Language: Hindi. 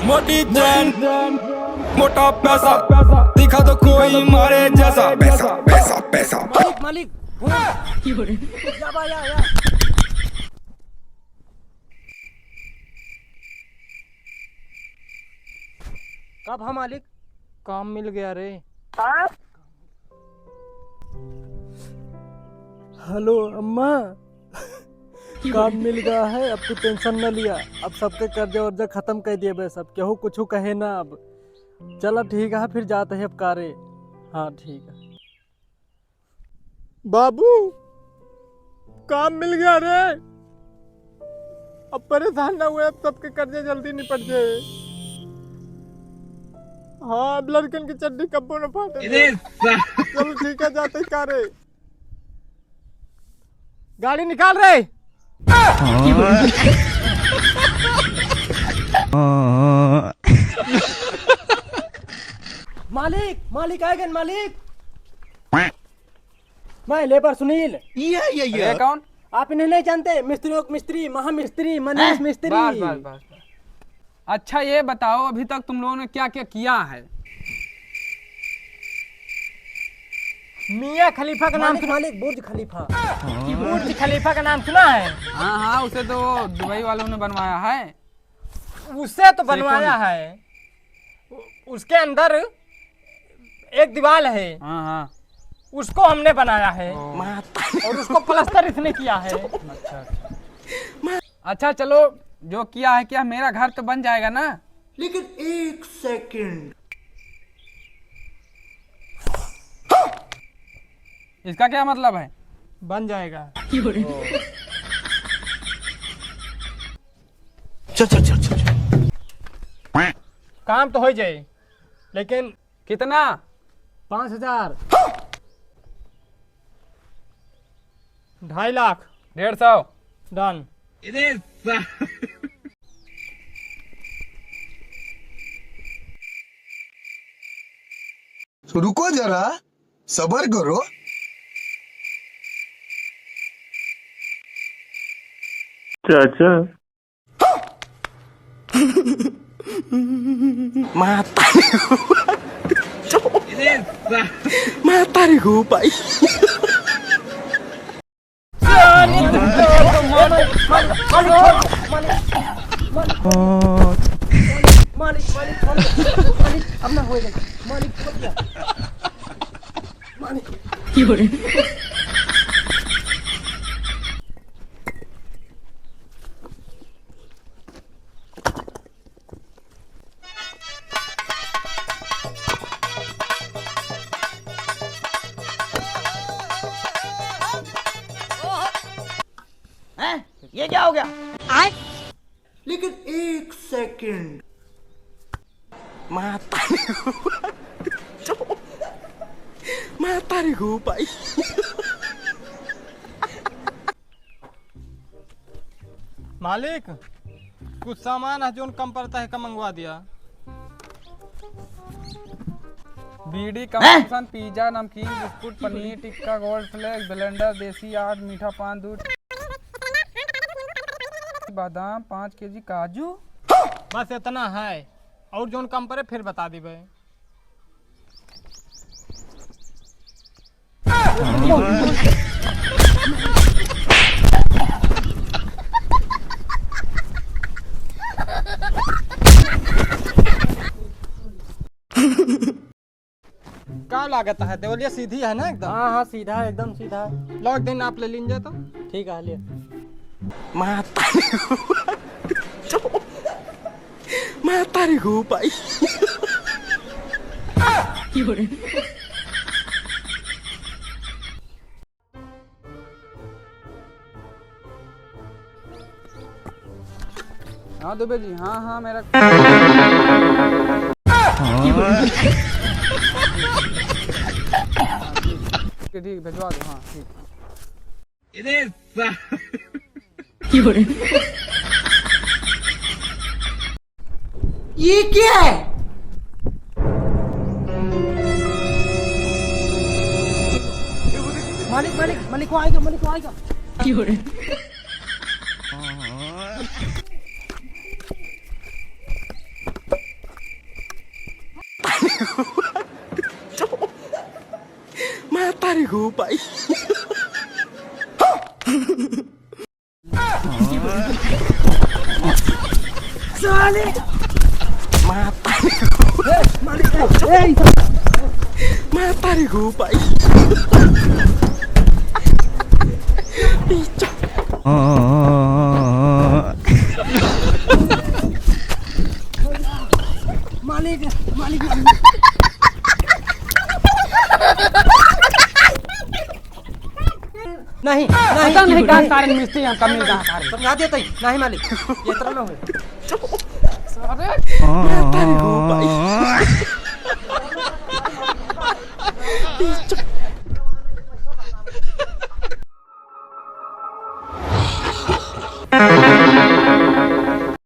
मोटी जान मोटा पैसा दिखा तो कोई मारे जैसा पैसा पैसा पैसा। मालिक मालिक या कब हाँ मालिक काम मिल गया रे। हेलो अम्मा काम मिल गया है। अब तू टेंशन न लिया। अब सबके कर्जे वर्जे खत्म कर दिए बे सब। केहू कुछ कहे ना अब। चलो ठीक है फिर जाते हैं अब कारे। हाँ ठीक है। बाबू काम मिल गया रे। अब परेशान ना हुए। अब सबके कर्जे जल्दी निपट जाए। हाँ अब लड़कन की चड्डी कब्बो न फाटे। चलो ठीक है जाते कारे। गाड़ी निकाल रे। मालिक मालिक आए गए मालिक। मैं लेबर सुनील। ये कौन? आप इन्हें नहीं जानते? मिस्त्रियों के मिस्त्री, महामिस्त्री, मनीष मिस्त्री। बस। अच्छा ये बताओ अभी तक तुम लोगों ने क्या क्या किया है? मियां खलीफा का नाम सुना? मालिक बुर्ज खलीफा। बुर्ज खलीफा का नाम सुना है? हाँ उसे तो दुबई वालों ने बनवाया है। उससे तो बनवाया है। उसके अंदर एक दीवार है। हाँ उसको हमने बनाया है और उसको प्लास्टर इसने किया है। अच्छा चलो जो किया है क्या मेरा घर तो बन जाएगा ना? लेकिन एक सेकंड। इसका क्या मतलब है? बन जाएगा। चल। काम तो हो जाए लेकिन कितना? 5,000 2.5 लाख 150 डन। रुको जरा सबर करो। चाचा Mata ko pa. मालिक अब ना होएगा। मालिक ये क्या हो गया? लेकिन एक सेकंड। Mata ko pa. मालिक कुछ सामान है जो कम पड़ता है कम मंगवा दिया। बीड़ी कम पिज्जा नमकीन biscuit paneer tikka gold flakes blender देसी आट मीठा पान दूध बादाम 5 केजी काजू। बस इतना है और जो कम पड़े फिर बता दी भाई। क्या लागत है? देवलिया सीधी है ना एकदम? हाँ सीधा है एकदम सीधा है। लॉक दिन आप ले लीजिए तो ठीक है। ले Mata ko pa. हाँ दुबे जी हाँ मेरा ठीक भिजवा दो। हाँ ठीक। ये क्या है? मालिक वो आएगा। Matarigo, pai. Sali. Matarigo, pai. नहीं पता नहीं कहाँ कारण मिस्त्री हम कमी कहाँ कारण समझा देता ही नहीं मालिक ये तरह ना हो Matarigo, pai.